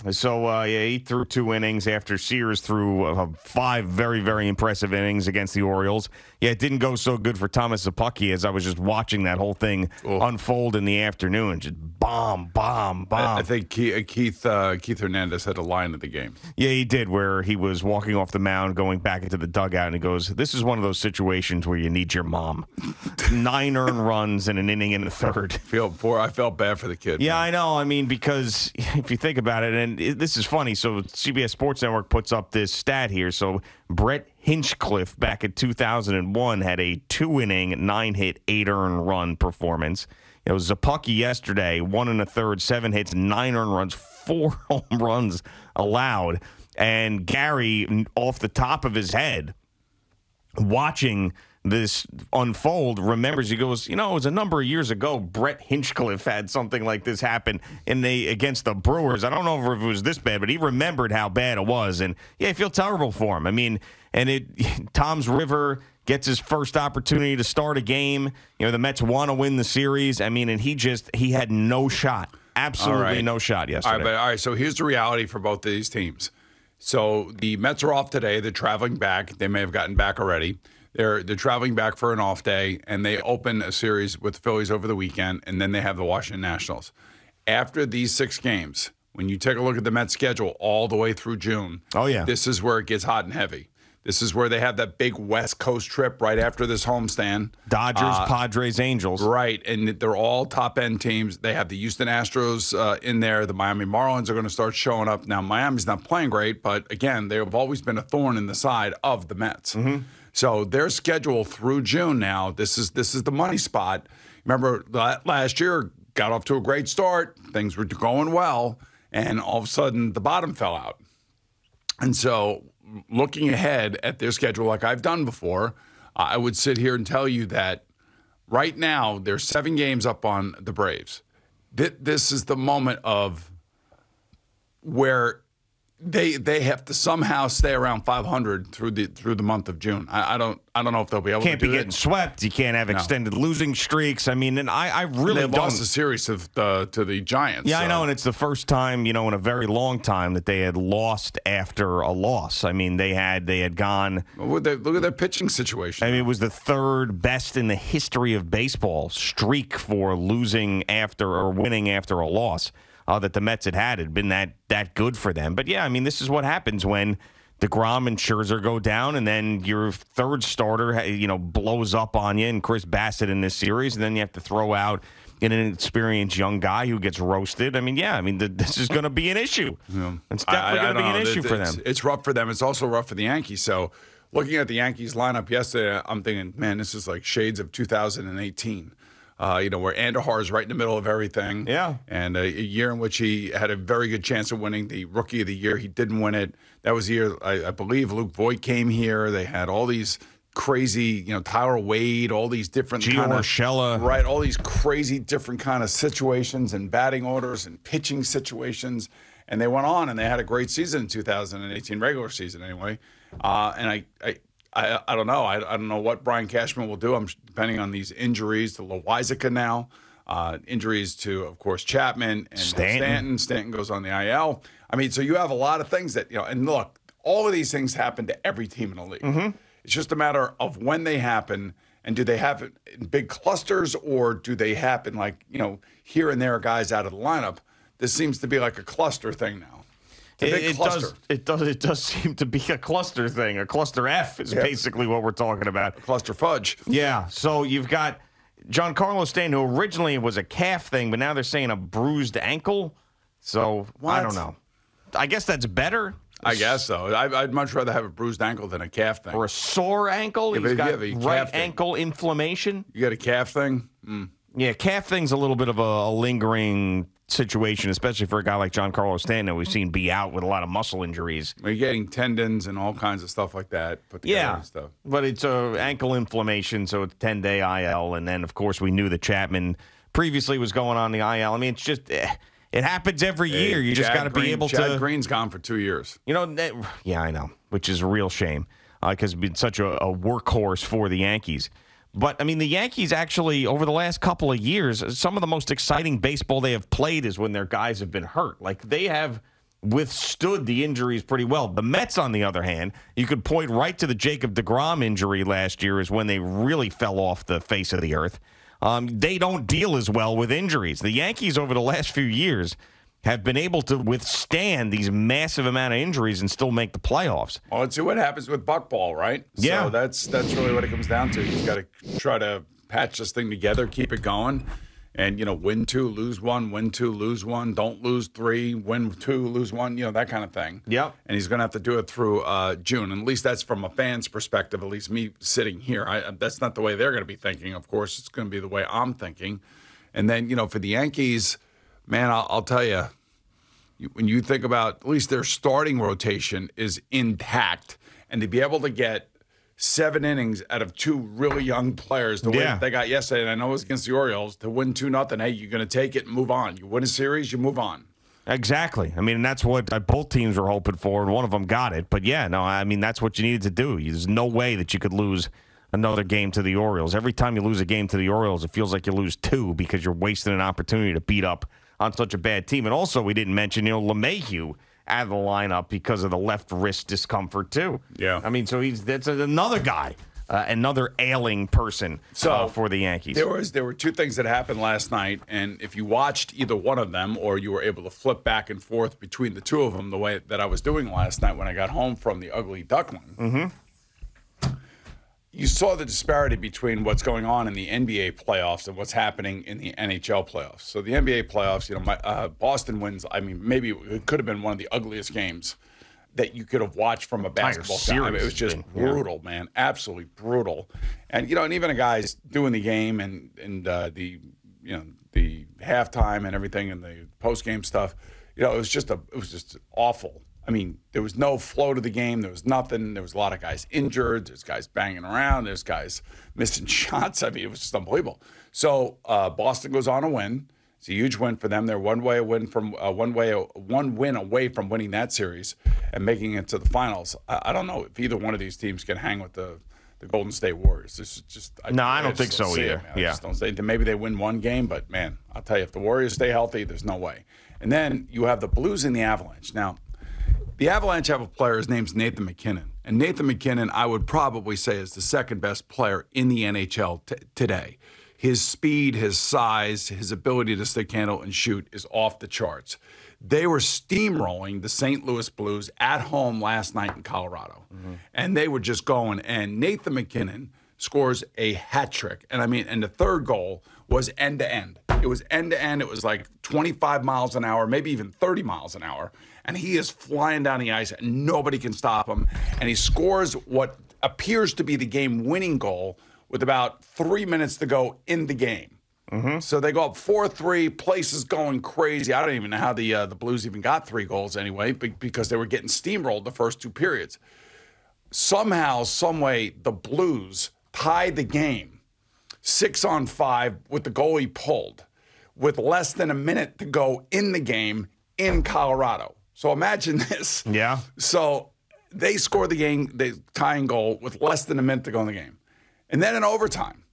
So, he threw 2 innings after Sears threw 5 very, very impressive innings against the Orioles. Yeah, it didn't go so good for Thomas Szapucki as I was just watching that whole thing unfold in the afternoon. Just bomb, bomb, bomb. I think Keith Hernandez had a line of the game. Yeah, he did, where he was walking off the mound, going back into the dugout, and he goes, "This is one of those situations where you need your mom." 9 earned runs in an inning and a third. I felt bad for the kid. Yeah, man. I know. I mean, because if you think about it, and this is funny, so CBS Sports Network puts up this stat here. So Brett Hinchcliffe back in 2001 had a 2-inning, 9-hit, 8-earned run performance. It was Szapucki yesterday, 1 1/3, 7 hits, 9 earned runs, 4 home runs allowed. And Gary, off the top of his head, watching this unfold, remembers, he goes, it was a number of years ago, Brett Hinchcliffe had something like this happen against the Brewers. I don't know if it was this bad, but he remembered how bad it was. And, I feel terrible for him. I mean, Tom's River gets his first opportunity to start a game. The Mets want to win the series. I mean, and he had no shot. Absolutely no shot yesterday. All right, so here's the reality for both of these teams. So the Mets are off today. They're traveling back. They may have gotten back already. They're traveling back for an off day, and they open a series with the Phillies over the weekend, and then they have the Washington Nationals. After these 6 games, when you take a look at the Mets schedule all the way through June, this is where it gets hot and heavy. This is where they have that big West Coast trip right after this homestand. Dodgers, Padres, Angels. Right, and they're all top-end teams. They have the Houston Astros in there. The Miami Marlins are going to start showing up. Now, Miami's not playing great, but, again, they have always been a thorn in the side of the Mets. Mm-hmm. So their schedule through June now, this is the money spot. Remember, last year got off to a great start. Things were going well, and all of a sudden the bottom fell out. And so looking ahead at their schedule like I've done before, I would sit here and tell you that right now there's 7 games up on the Braves. This is the moment of where they have to somehow stay around 500 through the month of June. I don't know if they'll be able to do it. Can't be getting swept. You can't have extended losing streaks. I mean, and I really don't. They lost a series to the Giants. Yeah, so. I know, and it's the first time, in a very long time that they had lost after a loss. I mean, they had gone. Look at their pitching situation. I mean, it was the 3rd best in the history of baseball streak for losing after or winning after a loss. That the Mets had been that good for them. But, yeah, I mean, this is what happens when DeGrom and Scherzer go down, and then your 3rd starter, blows up on you, and Chris Bassett in this series, and then you have to throw out an inexperienced young guy who gets roasted. I mean, this is going to be an issue. Yeah. It's definitely going to be an issue for them. It's rough for them. It's also rough for the Yankees. So, looking at the Yankees lineup yesterday, I'm thinking, man, this is like shades of 2018. Where Andujar is right in the middle of everything. Yeah. And a year in which he had a very good chance of winning the Rookie of the Year. He didn't win it. That was the year, I believe, Luke Voigt came here. They had all these crazy, Tyler Wade, all these different Gio Urshela. Right, all these crazy different kind of situations and batting orders and pitching situations. And they went on, and they had a great season in 2018, regular season anyway. And I don't know. I don't know what Brian Cashman will do. I'm depending on these injuries to Loizaga now, injuries to, of course, Chapman and Stanton. Stanton goes on the IL. I mean, so you have a lot of things that, and look, all of these things happen to every team in the league. Mm-hmm. It's just a matter of when they happen, and do they happen in big clusters, or do they happen like, here and there guys out of the lineup? This seems to be like a cluster thing now. It does seem to be a cluster thing. A cluster F is basically what we're talking about. A cluster fudge. Yeah. So you've got Giancarlo Stanton, who originally was a calf thing, but now they're saying a bruised ankle. So I don't know. I guess that's better. I guess so. I'd much rather have a bruised ankle than a calf thing. Or a sore ankle. He's got right ankle inflammation. You got a calf thing? Yeah, calf thing's a little bit of a lingering situation, especially for a guy like Giancarlo Stanton that we've seen be out with a lot of muscle injuries. You're getting tendons and all kinds of stuff like that put together and stuff. But it's ankle inflammation, so it's 10-day IL. And then, of course, we knew that Chapman previously was going on the IL. I mean, it's just it happens every year. You just got to be able to. Chad Green's gone for 2 years. Yeah, I know, which is a real shame because he's been such a workhorse for the Yankees. But, I mean, the Yankees actually, over the last couple of years, some of the most exciting baseball they have played is when their guys have been hurt. Like, they have withstood the injuries pretty well. The Mets, on the other hand, you could point right to the Jacob deGrom injury last year is when they really fell off the face of the earth. They don't deal as well with injuries. The Yankees over the last few years have been able to withstand these massive amount of injuries and still make the playoffs. Well, let's see what happens with Buckball, right? Yeah. So that's really what it comes down to. You've got to try to patch this thing together, keep it going, and, win 2, lose 1, win 2, lose 1, don't lose 3, win 2, lose 1, that kind of thing. Yep. And he's going to have to do it through June. And at least that's from a fan's perspective, at least me sitting here. That's not the way they're going to be thinking. Of course, it's going to be the way I'm thinking. And then, for the Yankees, man, I'll tell you, when you think about at least their starting rotation is intact, and to be able to get 7 innings out of 2 really young players, the way that they got yesterday, and I know it was against the Orioles, to win 2-0, hey, you're going to take it and move on. You win a series, you move on. Exactly. I mean, and that's what both teams were hoping for, and one of them got it. But, yeah, no, I mean, that's what you needed to do. There's no way that you could lose another game to the Orioles. Every time you lose a game to the Orioles, it feels like you lose 2 because you're wasting an opportunity to beat up on such a bad team. And also, we didn't mention, LeMahieu out of the lineup because of the left wrist discomfort, too. Yeah. I mean, so that's another guy, another ailing person for the Yankees. There were 2 things that happened last night, and if you watched either one of them or you were able to flip back and forth between the 2 of them the way that I was doing last night when I got home from the Ugly Duckling, you saw the disparity between what's going on in the NBA playoffs and what's happening in the NHL playoffs. So the NBA playoffs, Boston wins. I mean, maybe it could have been one of the ugliest games that you could have watched from a basketball series. I mean, it was just brutal, man, absolutely brutal. And and even the guys doing the game and the halftime and everything and the post game stuff, it was just awful. I mean, there was no flow to the game. There was nothing. There was a lot of guys injured. There's guys banging around. There's guys missing shots. I mean, it was just unbelievable. So Boston goes on a win. It's a huge win for them. They're one win away from winning that series and making it to the finals. I don't know if either one of these teams can hang with the Golden State Warriors. This is just I don't think so either. I just don't say. Maybe they win one game, but man, I'll tell you, if the Warriors stay healthy, there's no way. And then you have the Blues and the Avalanche. Now, the Avalanche have a player, his name's Nathan MacKinnon. And Nathan MacKinnon, I would probably say, is the second best player in the NHL today. His speed, his size, his ability to stick handle and shoot is off the charts. They were steamrolling the St. Louis Blues at home last night in Colorado. And they were just going. And Nathan MacKinnon scores a hat trick. And and the third goal was end to end. It was end to end. It was like 25 miles an hour, maybe even 30 miles an hour. And he is flying down the ice, and nobody can stop him. And he scores what appears to be the game-winning goal with about 3 minutes to go in the game. So they go up 4-3, place is going crazy. I don't even know how the Blues even got 3 goals anyway, because they were getting steamrolled the first 2 periods. Somehow, someway, the Blues tied the game 6-on-5 with the goalie pulled with less than a minute to go in the game in Colorado. So imagine this. Yeah. So they score the tying goal with less than a minute to go in the game. And then in overtime,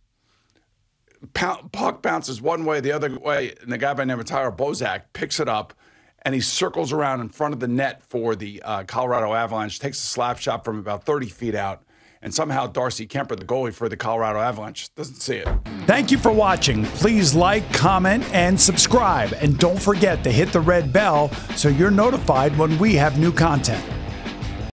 puck bounces one way, the other way, and the guy by name of Tyler Bozak picks it up, and he circles around in front of the net for the Colorado Avalanche, takes a slap shot from about 30 feet out, and somehow Darcy Kemper, the goalie for the Colorado Avalanche, doesn't see it. Thank you for watching. Please like, comment, and subscribe. And don't forget to hit the red bell so you're notified when we have new content.